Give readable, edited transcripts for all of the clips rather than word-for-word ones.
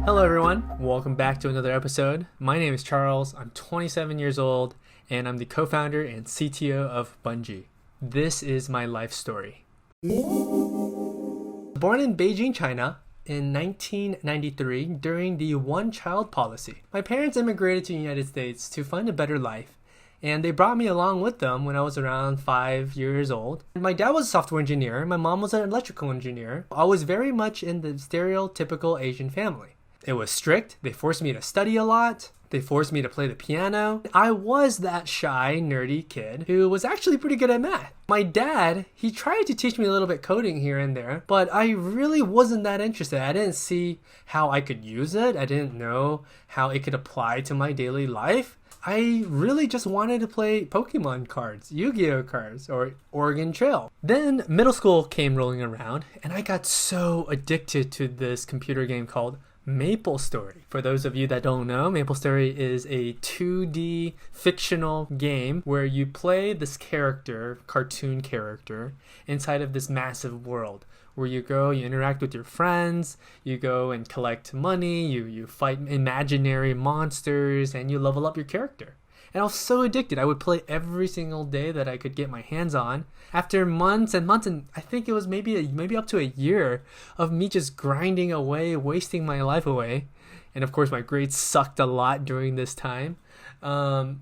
Hello everyone, welcome back to another episode. My name is Charles, I'm 27 years old, and I'm the co-founder and CTO of Bungie. This is my life story. Born in Beijing, China, in 1993 during the one-child policy. My parents immigrated to the United States to find a better life, and they brought me along with them when I was around 5 years old. My dad was a software engineer, my mom was an electrical engineer. I was very much in the stereotypical Asian family. It was strict, they forced me to study a lot, they forced me to play the piano. I was that shy, nerdy kid who was actually pretty good at math. My dad, he tried to teach me a little bit coding here and there, but I really wasn't that interested. I didn't see how I could use it. I didn't know how it could apply to my daily life. I really just wanted to play Pokemon cards, Yu-Gi-Oh cards, or Oregon Trail. Then middle school came rolling around, and I got so addicted to this computer game called MapleStory. For those of you that don't know, MapleStory is a 2D fictional game where you play this cartoon character, inside of this massive world where you go, you interact with your friends, you go and collect money, you fight imaginary monsters, and you level up your character. And I was so addicted. I would play every single day that I could get my hands on. After months and months, and I think it was maybe up to a year of me just grinding away, wasting my life away. And of course, my grades sucked a lot during this time. I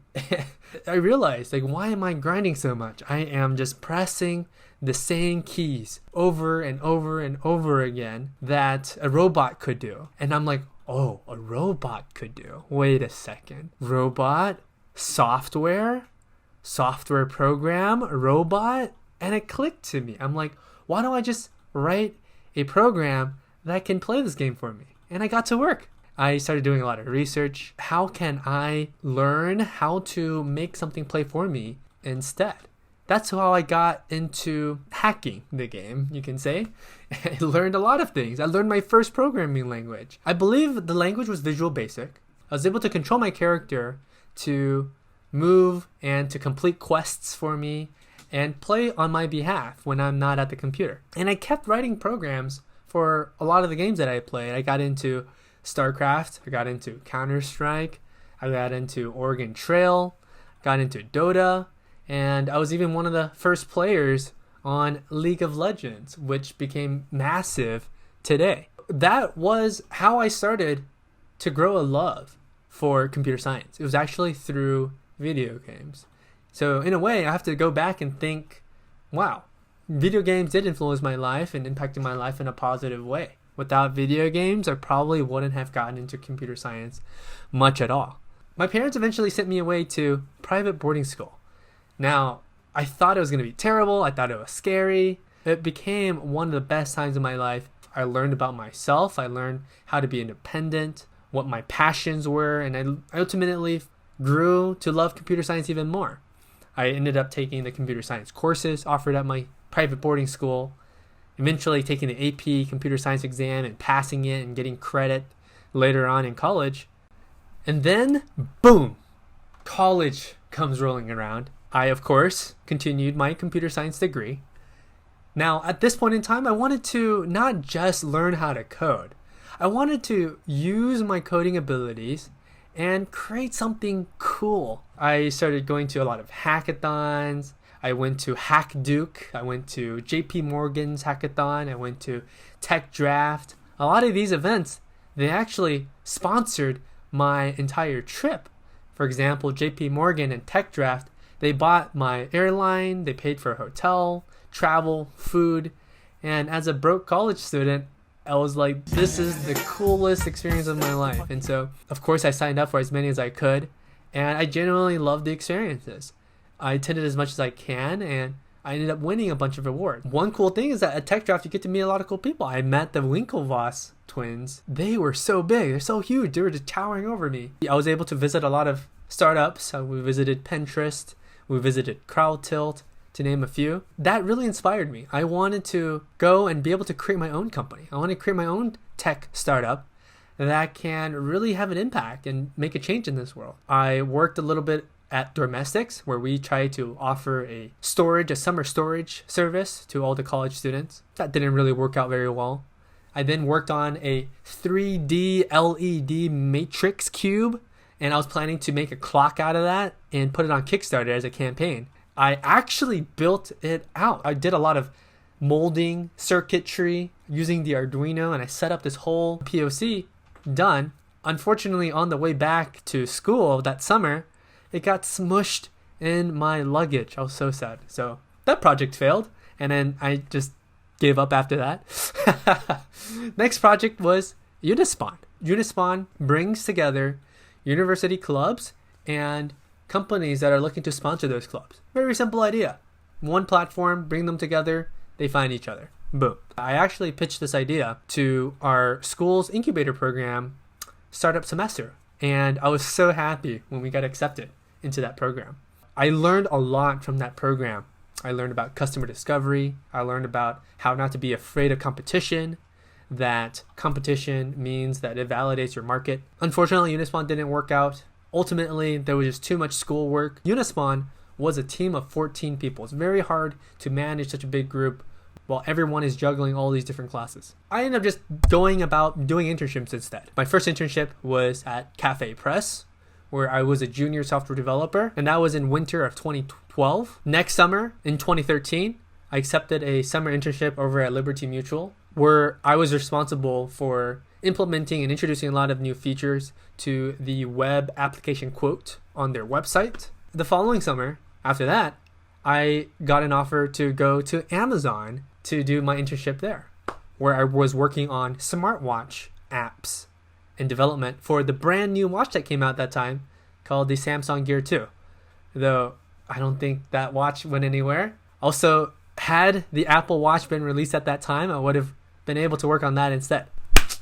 realized, why am I grinding so much? I am just pressing the same keys over and over and over again that a robot could do. And I'm like, oh, a robot could do. Wait a second. Robot? Software program, robot, and it clicked to me. I'm like, why don't I just write a program that can play this game for me? And I got to work. I started doing a lot of research. How can I learn how to make something play for me instead? That's how I got into hacking the game, you can say. I learned a lot of things. I learned my first programming language. I believe the language was Visual Basic. I was able to control my character to move and to complete quests for me and play on my behalf when I'm not at the computer. And I kept writing programs for a lot of the games that I played. I got into StarCraft, I got into Counter-Strike, I got into Oregon Trail, got into Dota, and I was even one of the first players on League of Legends, which became massive today. That was how I started to grow a love for computer science. It was actually through video games. So in a way, I have to go back and think, wow, video games did influence my life and impacted my life in a positive way. Without video games, I probably wouldn't have gotten into computer science much at all. My parents eventually sent me away to private boarding school. Now, I thought it was going to be terrible. I thought it was scary. It became one of the best times of my life. I learned about myself. I learned how to be independent, what my passions were, and I ultimately grew to love computer science even more. I ended up taking the computer science courses offered at my private boarding school, eventually taking the AP computer science exam and passing it and getting credit later on in college. And then, boom, college comes rolling around. I, of course, continued my computer science degree. Now, at this point in time, I wanted to not just learn how to code. I wanted to use my coding abilities and create something cool. I started going to a lot of hackathons. I went to Hack Duke. I went to JP Morgan's hackathon. I went to Tech Draft. A lot of these events, they actually sponsored my entire trip. For example, JP Morgan and Tech Draft, they bought my airline, they paid for a hotel, travel, food, and as a broke college student, I was like, this is the coolest experience of my life. And so, of course, I signed up for as many as I could, and I genuinely loved the experiences. I attended as much as I can, and I ended up winning a bunch of awards. One cool thing is that at Tech Draft, you get to meet a lot of cool people. I met the Winklevoss twins. They were so big. They're so huge. They were just towering over me. I was able to visit a lot of startups. We visited Pinterest. We visited CrowdTilt, to name a few. That really inspired me. I wanted to go and be able to create my own company. I want to create my own tech startup that can really have an impact and make a change in this world. I worked a little bit at Domestics, where we try to offer a summer storage service to all the college students. That didn't really work out very well. I then worked on a 3D LED matrix cube, and I was planning to make a clock out of that and put it on Kickstarter as a campaign. I actually built it out. I did a lot of molding circuitry using the Arduino, and I set up this whole POC done. Unfortunately, on the way back to school that summer, it got smushed in my luggage. I was so sad. So that project failed, and then I just gave up after that. Next project was Unispawn. Unispawn brings together university clubs and companies that are looking to sponsor those clubs. Very simple idea. One platform, bring them together, they find each other. Boom. I actually pitched this idea to our school's incubator program startup semester, and I was so happy when we got accepted into that program. I learned a lot from that program. I learned about customer discovery. I learned about how not to be afraid of competition, that competition means that it validates your market. Unfortunately, Unispawn didn't work out. Ultimately, there was just too much schoolwork. Unispawn was a team of 14 people. It's very hard to manage such a big group while everyone is juggling all these different classes. I ended up just going about doing internships instead. My first internship was at Cafe Press, where I was a junior software developer, and that was in winter of 2012. Next summer, in 2013, I accepted a summer internship over at Liberty Mutual, where I was responsible for implementing and introducing a lot of new features to the web application quote on their website. The following summer, after that, I got an offer to go to Amazon to do my internship there, where I was working on smartwatch apps and development for the brand new watch that came out that time called the Samsung Gear 2. Though I don't think that watch went anywhere. Also, had the Apple Watch been released at that time, I would have been able to work on that instead.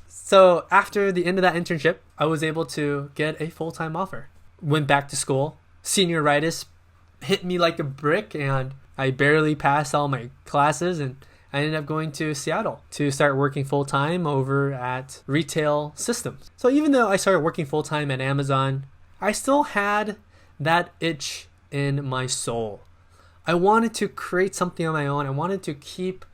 So after the end of that internship, I was able to get a full-time offer. Went back to school. Senioritis hit me like a brick, and I barely passed all my classes, and I ended up going to Seattle to start working full-time over at Retail Systems. So even though I started working full-time at Amazon, I still had that itch in my soul. I wanted to create something on my own. I wanted to keep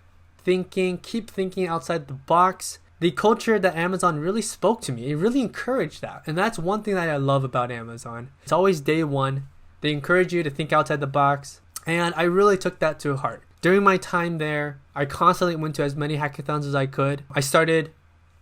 thinking outside the box. The culture that Amazon really spoke to me. It really encouraged that. And that's one thing that I love about Amazon. It's always day one. They encourage you to think outside the box. And I really took that to heart. During my time there, I constantly went to as many hackathons as I could. I started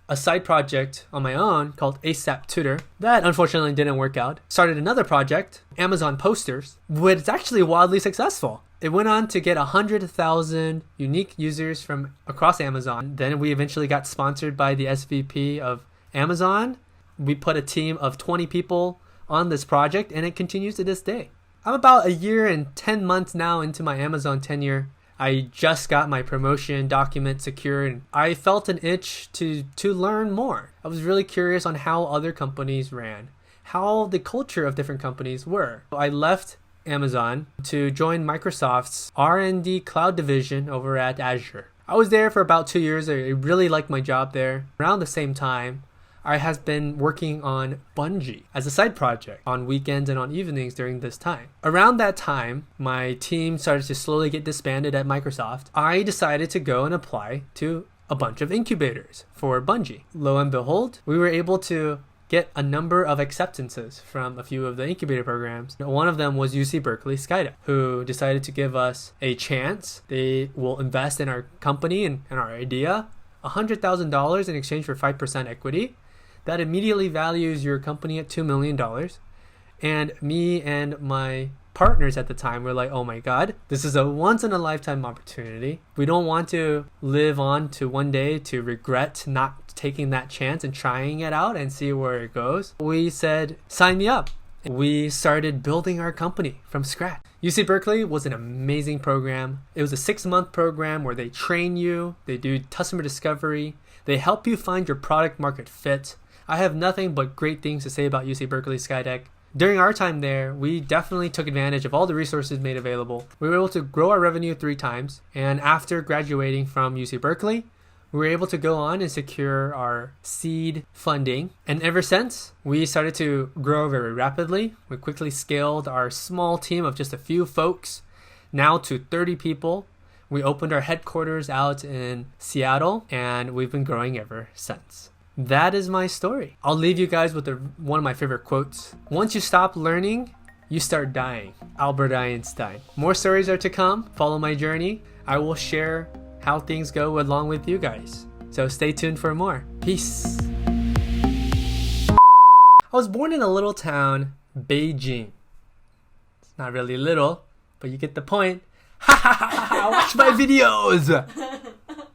a side project on my own called ASAP Tutor. That unfortunately didn't work out. Started another project, Amazon Posters, which is actually wildly successful. It went on to get 100,000 unique users from across Amazon. Then we eventually got sponsored by the SVP of Amazon. We put a team of 20 people on this project, and it continues to this day. I'm about a year and 10 months now into my Amazon tenure. I just got my promotion document secured, and I felt an itch to learn more. I was really curious on how other companies ran, how the culture of different companies were. I left Amazon to join Microsoft's R&D cloud division over at Azure. I was there for about 2 years. I really liked my job there. Around the same time, I have been working on Bungie as a side project on weekends and on evenings during this time. Around that time, my team started to slowly get disbanded at Microsoft. I decided to go and apply to a bunch of incubators for Bungie. Lo and behold, we were able to get a number of acceptances from a few of the incubator programs. One of them was UC Berkeley Skydeck, who decided to give us a chance. They will invest in our company and our idea, $100,000 in exchange for 5% equity. That immediately values your company at $2 million. And me and my partners at the time were like, oh my God, this is a once in a lifetime opportunity. We don't want to live on to one day to regret not taking that chance and trying it out and see where it goes. We said, sign me up. We started building our company from scratch. UC Berkeley was an amazing program. It was a 6-month program where they train you, they do customer discovery, they help you find your product market fit. I have nothing but great things to say about UC Berkeley Skydeck. During our time there, we definitely took advantage of all the resources made available. We were able to grow our revenue 3 times, and after graduating from UC Berkeley, we were able to go on and secure our seed funding. And ever since, we started to grow very rapidly. We quickly scaled our small team of just a few folks now to 30 people. We opened our headquarters out in Seattle, and we've been growing ever since. That is my story. I'll leave you guys with one of my favorite quotes. Once you stop learning, you start dying. Albert Einstein. More stories are to come. Follow my journey. I will share how things go along with you guys. So stay tuned for more. Peace. I was born in a little town, Beijing. It's not really little, but you get the point. Ha ha ha ha! Watch my videos!